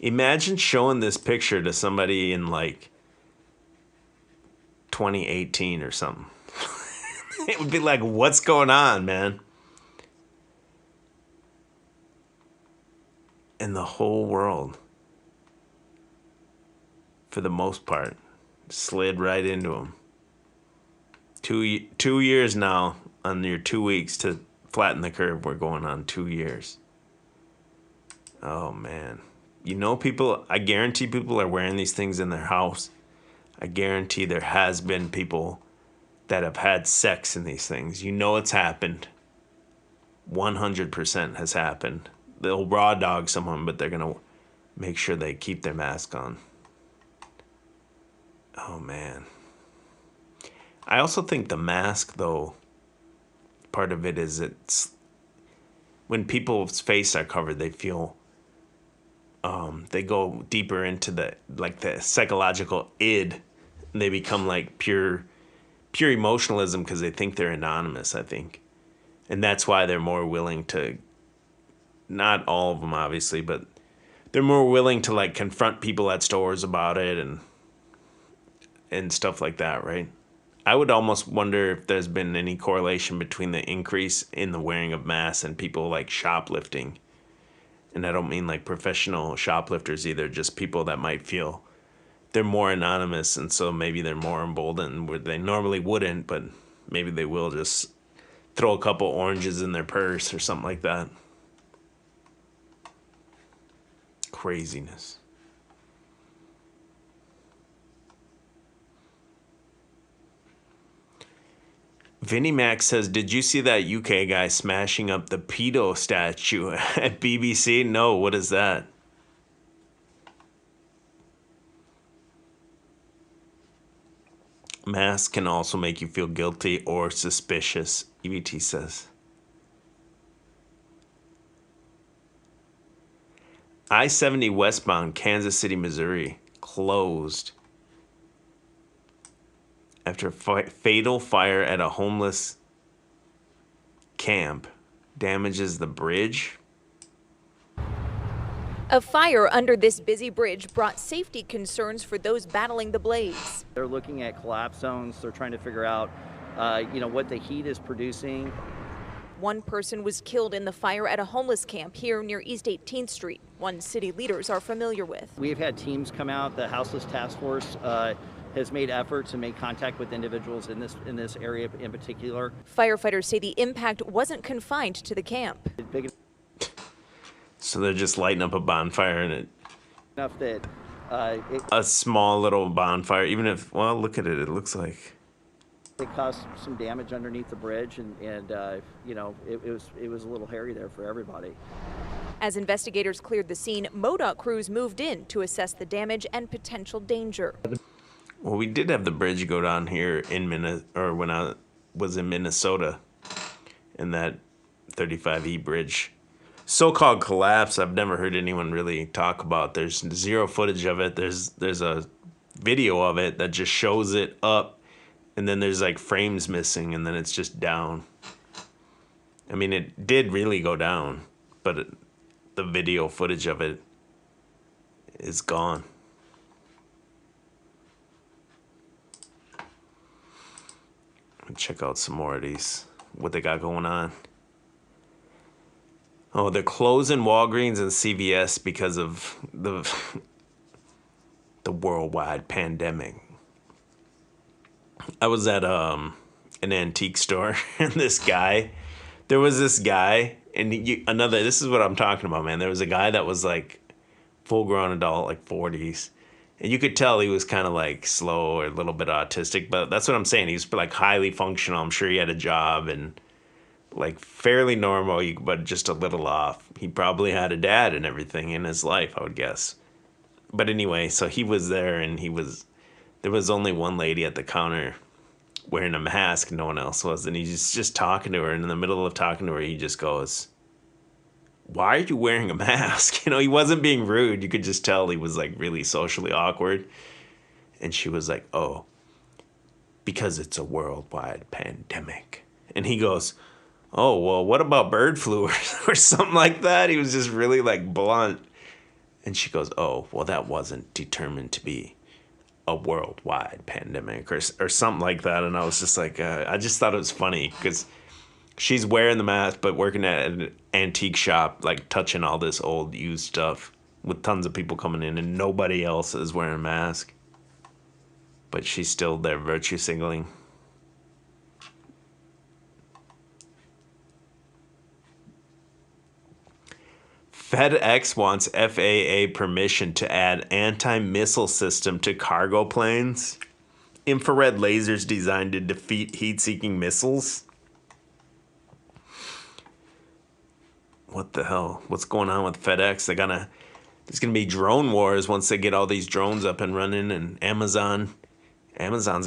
imagine showing this picture to somebody in like 2018 or something. It would be like, what's going on, man? And the whole world, for the most part, slid right into them. 2 years now on your 2 weeks to flatten the curve. We're going on 2 years. Oh, man. People, I guarantee people are wearing these things in their house. I guarantee there has been people that have had sex in these things. It's happened. 100% has happened. They'll raw dog someone, but they're going to make sure they keep their mask on. Oh, man. I also think the mask, though, part of it is it's when people's face are covered, they feel they go deeper into the psychological id, and they become like pure emotionalism because they think they're anonymous, I think. And that's why they're more willing to, not all of them obviously, but they're more willing to like confront people at stores about it and stuff like that, right? I would almost wonder if there's been any correlation between the increase in the wearing of masks and people like shoplifting. And I don't mean like professional shoplifters either, just people that might feel they're more anonymous, and so maybe they're more emboldened where they normally wouldn't, but maybe they will just throw a couple oranges in their purse or something like that. Craziness. Vinnie Mac says, did you see that UK guy smashing up the pedo statue at BBC? No, what is that? Masks can also make you feel guilty or suspicious, EBT says. I-70 westbound, Kansas City, Missouri, closed after a fatal fire at a homeless camp damages the bridge. A fire under this busy bridge brought safety concerns for those battling the blaze. They're looking at collapse zones. They're trying to figure out, what the heat is producing. One person was killed in the fire at a homeless camp here near East 18th Street, one city leaders are familiar with. We've had teams come out. The Houseless Task Force has made efforts and made contact with individuals in this area in particular. Firefighters say the impact wasn't confined to the camp. So they're just lighting up a bonfire in it. Enough that a small little bonfire, even if, well, look at it. It looks like it caused some damage underneath the bridge, and it was a little hairy there for everybody. As investigators cleared the scene, MoDOT crews moved in to assess the damage and potential danger. Well, we did have the bridge go down here in when I was in Minnesota, and that 35E bridge. So-called collapse, I've never heard anyone really talk about. There's zero footage of it. There's a video of it that just shows it up, and then there's like frames missing, and then it's just down. I mean, it did really go down, but the video footage of it is gone. Check out some more of these, what they got going on. Oh, they're closing Walgreens and CVS because of the worldwide pandemic. I was at an antique store, and there was this guy, and this is what I'm talking about, man. There was a guy that was like full-grown adult, like 40s. And you could tell he was kind of like slow or a little bit autistic, but that's what I'm saying. He's like highly functional. I'm sure he had a job and like fairly normal, but just a little off. He probably had a dad and everything in his life, I would guess. But anyway, so he was there, and there was only one lady at the counter wearing a mask. No one else was. And he's just talking to her. And in the middle of talking to her, he just goes, "Why are you wearing a mask?" He wasn't being rude. You could just tell he was like really socially awkward. And she was like, "Oh, because it's a worldwide pandemic." And he goes, "Oh, well, what about bird flu or something like that?" He was just really like blunt. And she goes, "Oh, well, that wasn't determined to be a worldwide pandemic or something like that." And I was just like, I just thought it was funny because she's wearing the mask, but working at an antique shop, like touching all this old used stuff with tons of people coming in, and nobody else is wearing a mask. But she's still there virtue signaling. FedEx wants FAA permission to add anti-missile system to cargo planes. Infrared lasers designed to defeat heat-seeking missiles. What the hell? What's going on with FedEx? There's gonna be drone wars once they get all these drones up and running, and Amazon's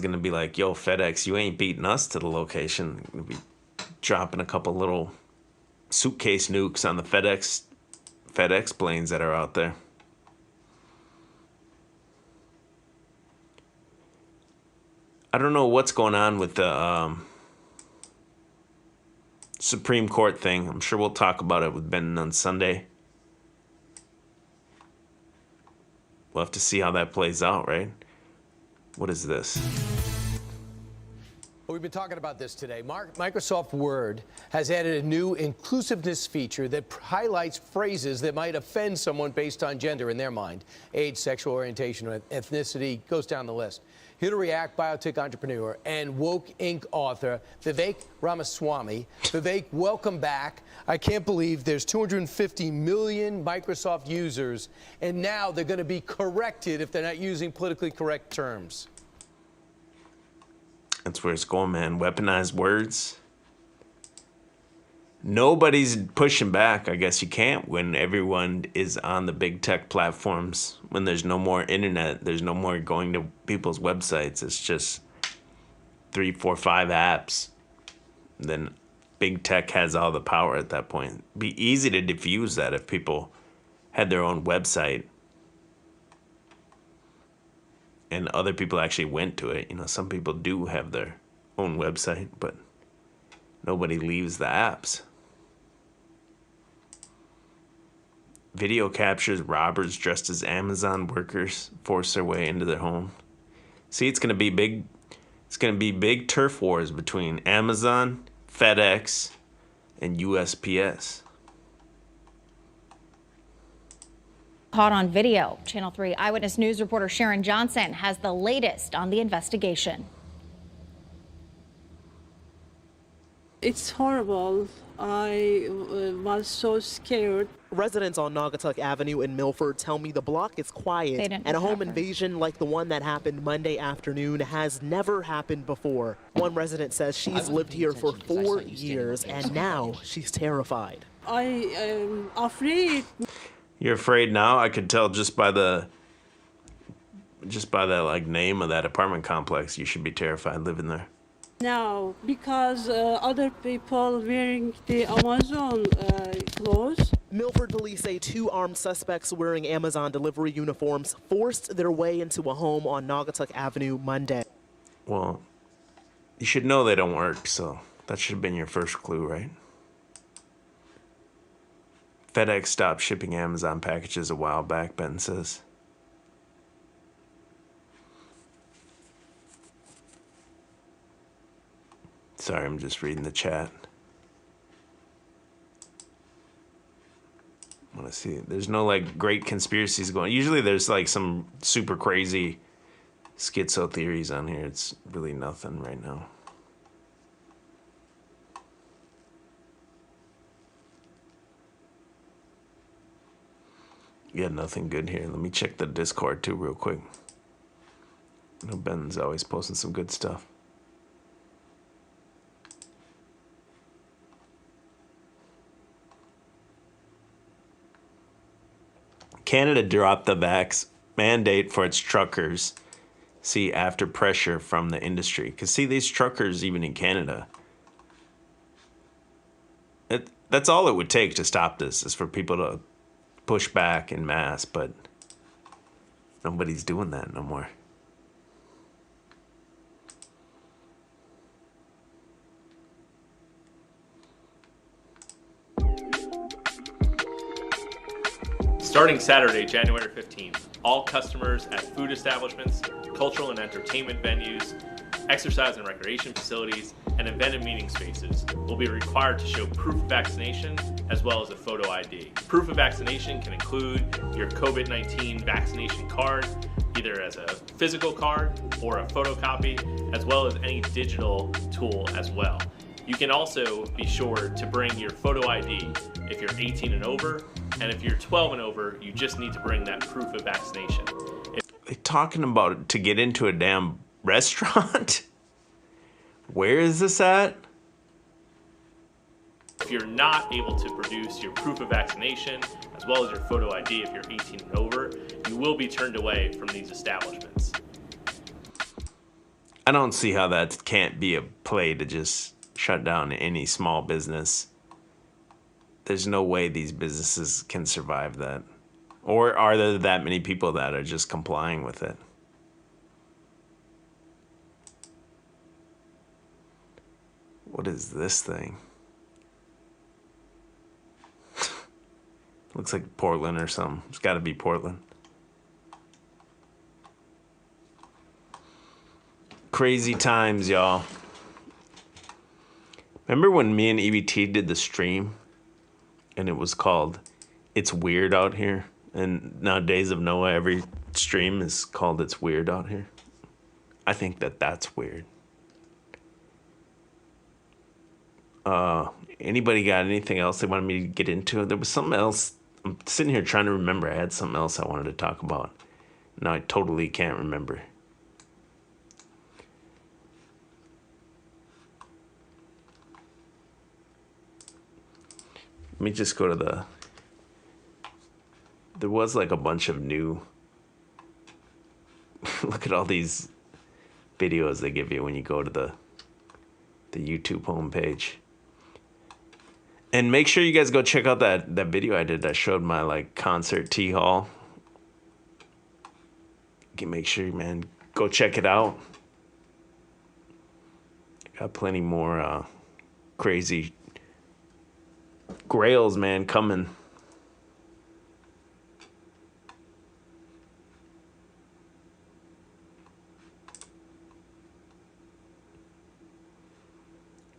gonna be like, "Yo, FedEx, you ain't beating us to the location." Gonna be dropping a couple little suitcase nukes on the FedEx planes that are out there. I don't know what's going on with the Supreme Court thing. I'm sure we'll talk about it with Ben on Sunday. We'll have to see how that plays out, right? What is this? We've been talking about this today. Microsoft Word has added a new inclusiveness feature that highlights phrases that might offend someone based on gender in their mind. Age, sexual orientation, or ethnicity, goes down the list. Here to react, biotech entrepreneur and Woke Inc. author Vivek Ramaswamy. Vivek, welcome back. I can't believe there's 250 million Microsoft users, and now they're going to be corrected if they're not using politically correct terms. That's where it's going, man. Weaponized words. Nobody's pushing back. I guess you can't when everyone is on the big tech platforms. When there's no more internet, there's no more going to people's websites. It's just 3, 4, 5 apps. Then big tech has all the power at that point. It'd be easy to diffuse that if people had their own website and other people actually went to it. You know, some people do have their own website, but nobody leaves the apps. Video captures robbers dressed as Amazon workers force their way into their home. See, it's gonna be big. It's gonna be big turf wars between Amazon, FedEx, and USPS. Caught on video. Channel 3 Eyewitness News reporter Sharon Johnson has the latest on the investigation. It's horrible. I was so scared. Residents on Naugatuck Avenue in Milford tell me the block is quiet and a home invasion like the one that happened Monday afternoon has never happened before. One resident says she's lived here for 4 years and now she's terrified. I am afraid. You're afraid now? I could tell just by the like name of that apartment complex. You should be terrified living there. Now, because other people wearing the Amazon clothes. Milford police say 2 armed suspects wearing Amazon delivery uniforms forced their way into a home on Naugatuck Avenue Monday. Well, you should know they don't work, so that should have been your first clue, right? FedEx stopped shipping Amazon packages a while back, Ben says. Sorry, I'm just reading the chat. I want to see. There's no like great conspiracies going. Usually there's like some super crazy schizo theories on here. It's really nothing right now. Yeah, nothing good here. Let me check the Discord too real quick. I know Ben's always posting some good stuff. Canada dropped the vax mandate for its truckers. See, after pressure from the industry. Because see, these truckers, even in Canada, that's all it would take to stop this, is for people to push back en masse, but nobody's doing that no more. Starting Saturday, January 15th, all customers at food establishments, cultural and entertainment venues, exercise and recreation facilities, and event and meeting spaces will be required to show proof of vaccination as well as a photo ID. Proof of vaccination can include your COVID-19 vaccination card, either as a physical card or a photocopy, as well as any digital tool as well. You can also be sure to bring your photo ID if you're 18 and over, and if you're 12 and over, you just need to bring that proof of vaccination. They're talking about it to get into a damn restaurant? Where is this at? If you're not able to produce your proof of vaccination, as well as your photo ID if you're 18 and over, you will be turned away from these establishments. I don't see how that can't be a play to just shut down any small business. There's no way these businesses can survive that. Or are there that many people that are just complying with it? What is this thing? Looks like Portland or something. It's got to be Portland. Crazy times, y'all. Remember when me and EBT did the stream and it was called It's Weird Out Here? And now Days of Noah, every stream is called It's Weird Out Here. I think that that's weird. Anybody got anything else they wanted me to get into? There was something else. I'm sitting here trying to remember. I had something else I wanted to talk about. Now I totally can't remember. Let me just go to the... There was like a bunch of new... Look at all these videos they give you when you go to the YouTube homepage. And make sure you guys go check out that video I did that showed my like concert tea haul. Make sure, man, go check it out. Got plenty more crazy grails, man, coming.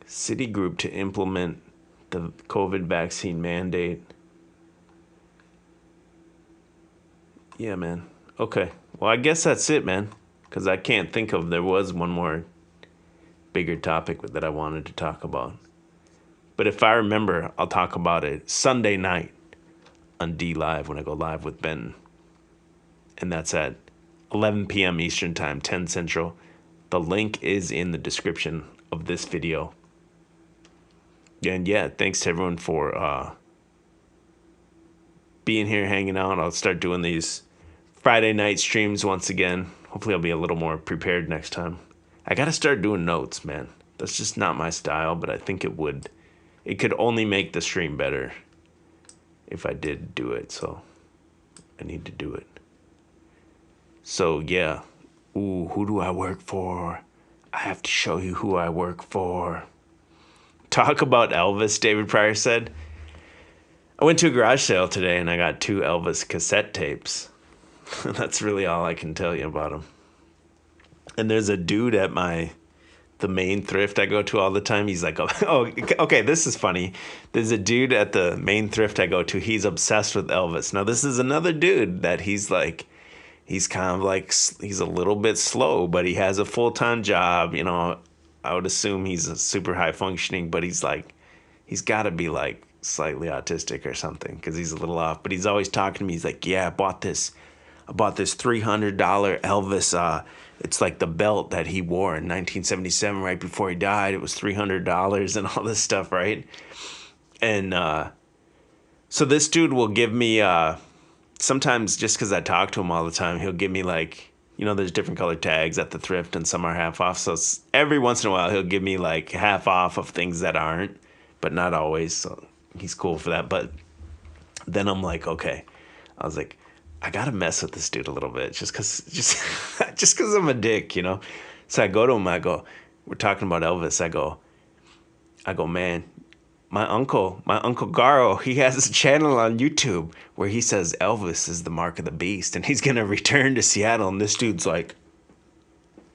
Citigroup to implement the COVID vaccine mandate. Yeah, man. Okay. Well, I guess that's it, man. Because I can't think of... There was one more bigger topic that I wanted to talk about. But if I remember, I'll talk about it Sunday night on D Live when I go live with Ben. And that's at 11 p.m. Eastern Time, 10 Central. The link is in the description of this video. And yeah, thanks to everyone for being here, hanging out. I'll start doing these Friday night streams once again. Hopefully I'll be a little more prepared next time. I got to start doing notes, man. That's just not my style, but I think it would. It could only make the stream better if I did do it, so I need to do it. So yeah. Ooh, who do I work for? I have to show you who I work for. Talk about Elvis, David Pryor said. I went to a garage sale today and I got 2 Elvis cassette tapes. That's really all I can tell you about him. And there's a dude at the main thrift I go to all the time. He's like, oh, okay, this is funny. There's a dude at the main thrift I go to. He's obsessed with Elvis. Now, this is another dude that he's kind of like, he's a little bit slow, but he has a full-time job. You know, I would assume he's a super high functioning, but he's got to be like slightly autistic or something because he's a little off. But he's always talking to me. He's like, yeah, I bought this $300 Elvis. It's like the belt that he wore in 1977 right before he died. It was $300 and all this stuff, right? And so this dude will give me, sometimes just because I talk to him all the time, he'll give me like, you know, there's different color tags at the thrift and some are half off. So every once in a while, he'll give me like half off of things that aren't, but not always. So he's cool for that. But then I'm like, okay. I was like, I got to mess with this dude a little bit just because I'm a dick, you know? So I go to him, we're talking about Elvis. I go, man, my uncle Garo, he has a channel on YouTube where he says Elvis is the mark of the beast and he's going to return to Seattle. And this dude's like,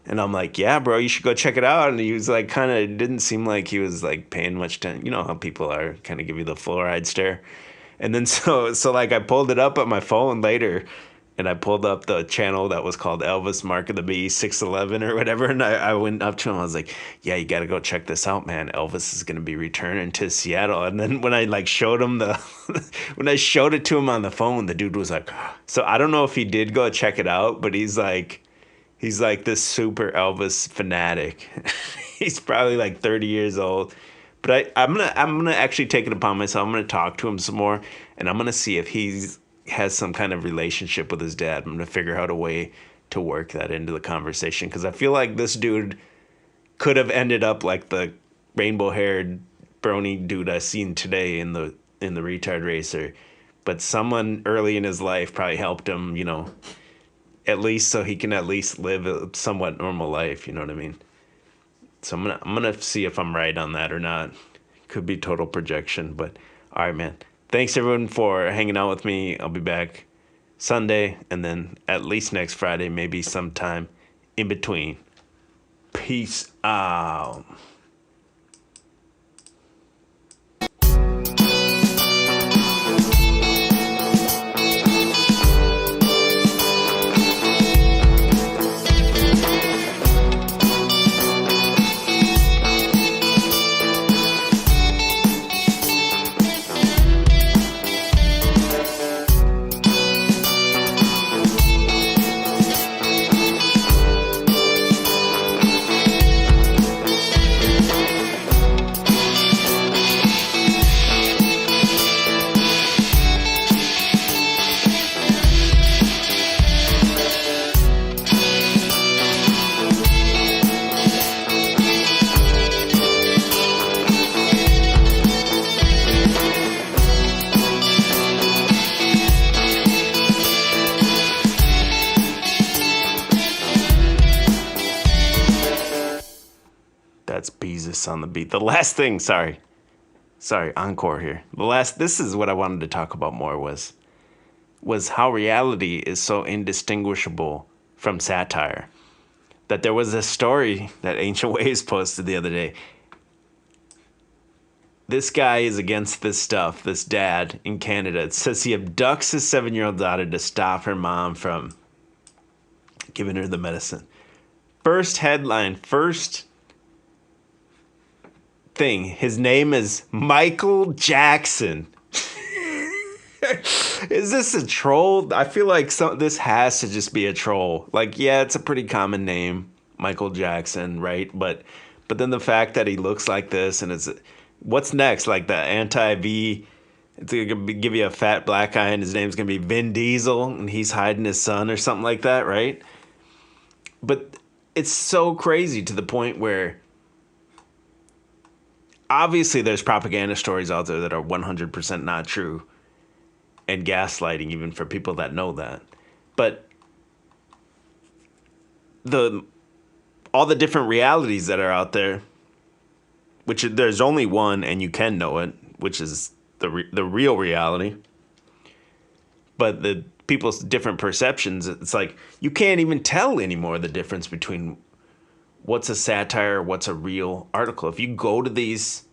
and I'm like, yeah, bro, you should go check it out. And he was like, kind of didn't seem like he was like paying much attention. You know how people are, kind of give you the fluoride stare. And then so like I pulled it up on my phone later and I pulled up the channel that was called Elvis Mark of the Beast 611 or whatever. And I went up to him. I was like, yeah, you got to go check this out, man. Elvis is going to be returning to Seattle. And then when I like showed him when I showed it to him on the phone, the dude was like, so I don't know if he did go check it out, but he's like this super Elvis fanatic. He's probably like 30 years old. But I'm gonna actually take it upon myself. I'm gonna talk to him some more, and I'm gonna see if he has some kind of relationship with his dad. I'm gonna figure out a way to work that into the conversation because I feel like this dude could have ended up like the rainbow-haired brony dude I seen today in the retard racer, but someone early in his life probably helped him, you know, at least so he can at least live a somewhat normal life. You know what I mean? So I'm gonna see if I'm right on that or not. Could be total projection, but all right, man. Thanks everyone for hanging out with me. I'll be back Sunday and then at least next Friday, maybe sometime in between. Peace out. That's Beezus on the beat. The last thing, sorry, encore here. This is what I wanted to talk about more was how reality is so indistinguishable from satire. That there was a story that Ancient Ways posted the other day. This guy is against this stuff, this dad in Canada. It says he abducts his 7-year-old daughter to stop her mom from giving her the medicine. First headline, first thing, his name is Michael Jackson. Is this a troll? I feel like this has to just be a troll. Like, yeah, it's a pretty common name, Michael Jackson, right? But then the fact that he looks like this, and it's what's next? Like the anti-V, it's gonna give you a fat black guy, and his name's gonna be Vin Diesel, and he's hiding his son or something like that, right? But it's so crazy to the point where obviously there's propaganda stories out there that are 100% not true and gaslighting even for people that know that. But all the different realities that are out there, which there's only one and you can know it, which is the real reality. But the people's different perceptions, it's like you can't even tell anymore the difference between what's a satire, what's a real article. If you go to these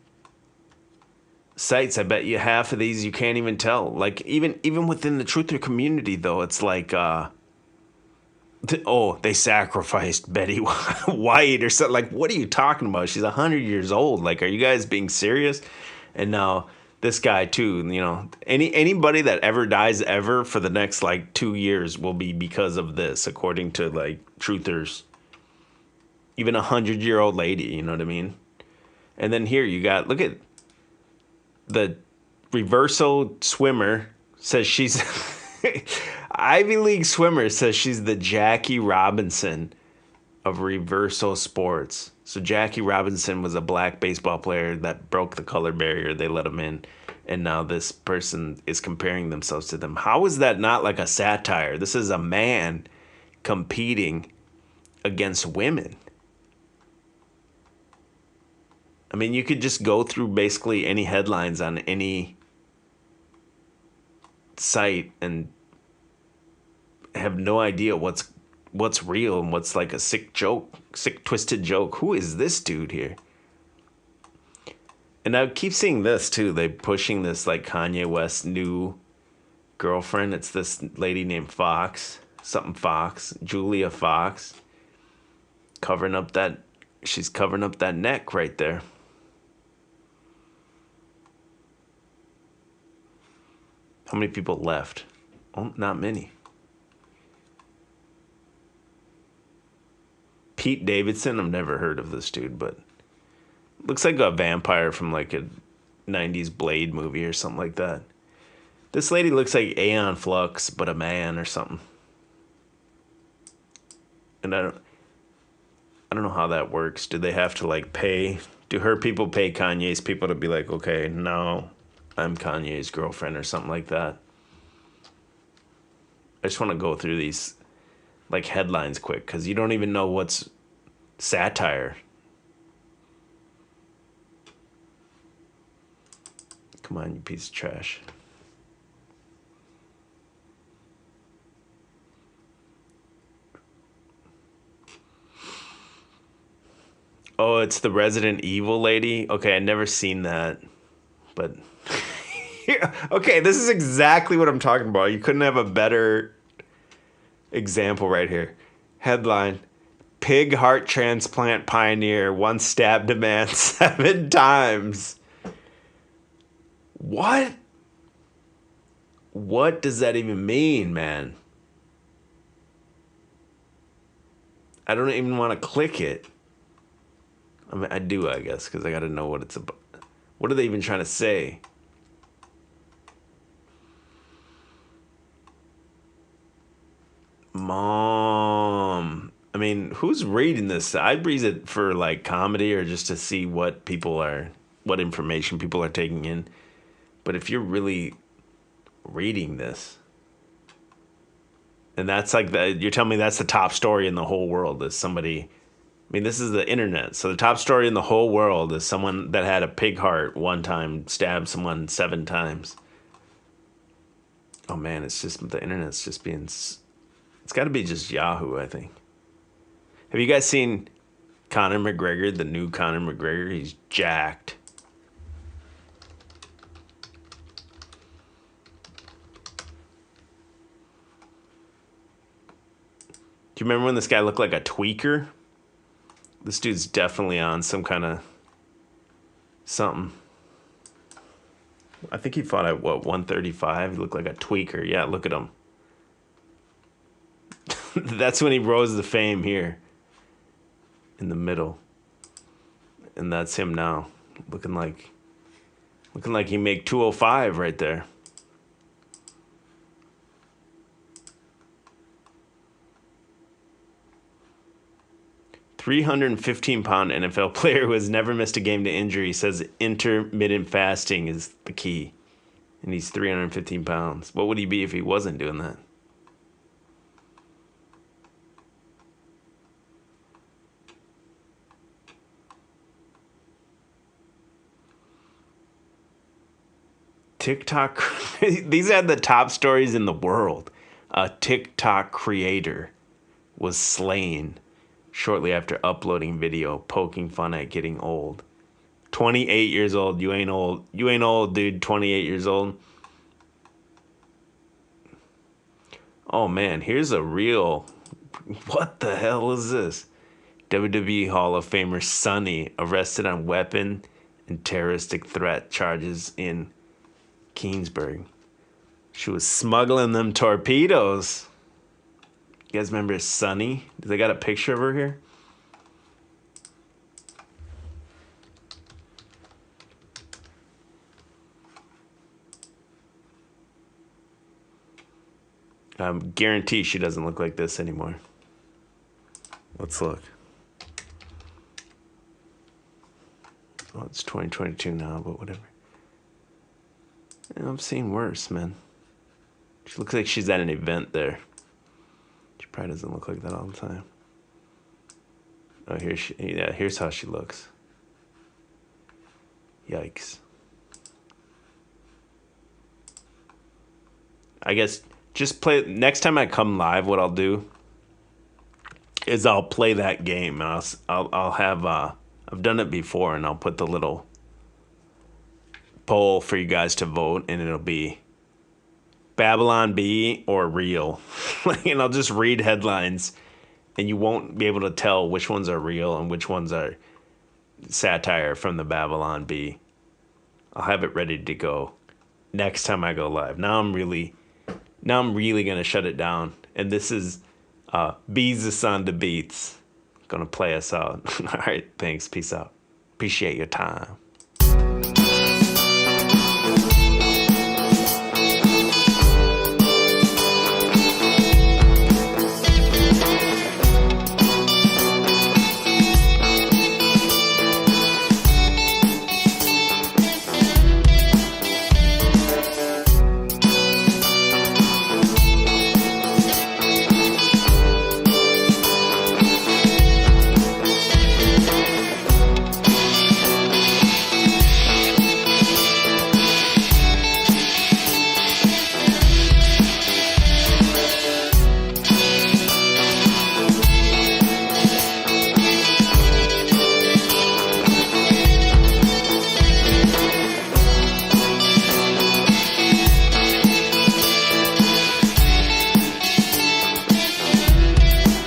sites, I bet you half of these you can't even tell. Like even within the truther community, though, it's like, they sacrificed Betty White or something. Like, what are you talking about? She's 100 years old. Like, are you guys being serious? And now this guy too. You know, anybody that ever dies ever for the next like 2 years will be because of this, according to like truthers. Even 100-year-old lady, you know what I mean? And then here you got, look at the reversal swimmer says she's Ivy League swimmer says she's the Jackie Robinson of reversal sports. So Jackie Robinson was a black baseball player that broke the color barrier. They let him in. And now this person is comparing themselves to them. How is that not like a satire? This is a man competing against women. I mean, you could just go through basically any headlines on any site and have no idea what's real and what's like a sick twisted joke. Who is this dude here? And I keep seeing this too. They pushing this like Kanye West new girlfriend. It's this lady named Fox, Julia Fox, she's covering up that neck right there. How many people left? Oh, not many. Pete Davidson, I've never heard of this dude, but looks like a vampire from like a 90s Blade movie or something like that. This lady looks like Aeon Flux, but a man or something. And I don't know how that works. Do they have to like pay? Do her people pay Kanye's people to be like, okay, no, I'm Kanye's girlfriend or something like that? I just want to go through these like headlines quick because you don't even know what's satire. Come on, you piece of trash. Oh, it's the Resident Evil lady? Okay, I'd never seen that. But, okay, this is exactly what I'm talking about. You couldn't have a better example right here. Headline, pig heart transplant pioneer once stabbed a man 7 times. What? What does that even mean, man? I don't even want to click it. I mean, I do, I guess, because I got to know what it's about. What are they even trying to say? Mom. I mean, who's reading this? I'd read it for like comedy or just to see what information people are taking in. But if you're really reading this, and that's like you're telling me that's the top story in the whole world is somebody. I mean, this is the internet. So the top story in the whole world is someone that had a pig heart one time stabbed someone 7 times. Oh man, it's just the internet's just being. It's got to be just Yahoo, I think. Have you guys seen Conor McGregor, the new Conor McGregor? He's jacked. Do you remember when this guy looked like a tweaker? This dude's definitely on some kind of something. I think he fought at, 135? He looked like a tweaker. Yeah, look at him. That's when he rose to fame here. In the middle. And that's him now. Looking like he make 205 right there. £315 NFL player who has never missed a game to injury says intermittent fasting is the key. And he's 315 pounds. What would he be if he wasn't doing that? TikTok. These had the top stories in the world. A TikTok creator was slain shortly after uploading video poking fun at getting old. 28 years old. You ain't old. You ain't old, dude. 28 years old. Oh, man. Here's a real... What the hell is this? WWE Hall of Famer Sonny arrested on weapon and terroristic threat charges in Keensburg. She was smuggling them torpedoes. You guys remember Sonny? They got a picture of her here? Guarantee she doesn't look like this anymore. Let's look. Oh, it's 2022 now, but whatever. Yeah, I've seen worse, man. She looks like she's at an event there. She probably doesn't look like that all the time. Oh, here's how she looks. Yikes. I guess just play next time I come live. What I'll do is I'll play that game, and I'll have I've done it before, and I'll put the little poll for you guys to vote, and it'll be Babylon Bee or real. And I'll just read headlines, and you won't be able to tell which ones are real and which ones are satire from the Babylon Bee. I'll have it ready to go next time I go live. Now I'm really gonna shut it down. And this is Beezus on the Beats. Gonna play us out. All right, thanks. Peace out. Appreciate your time.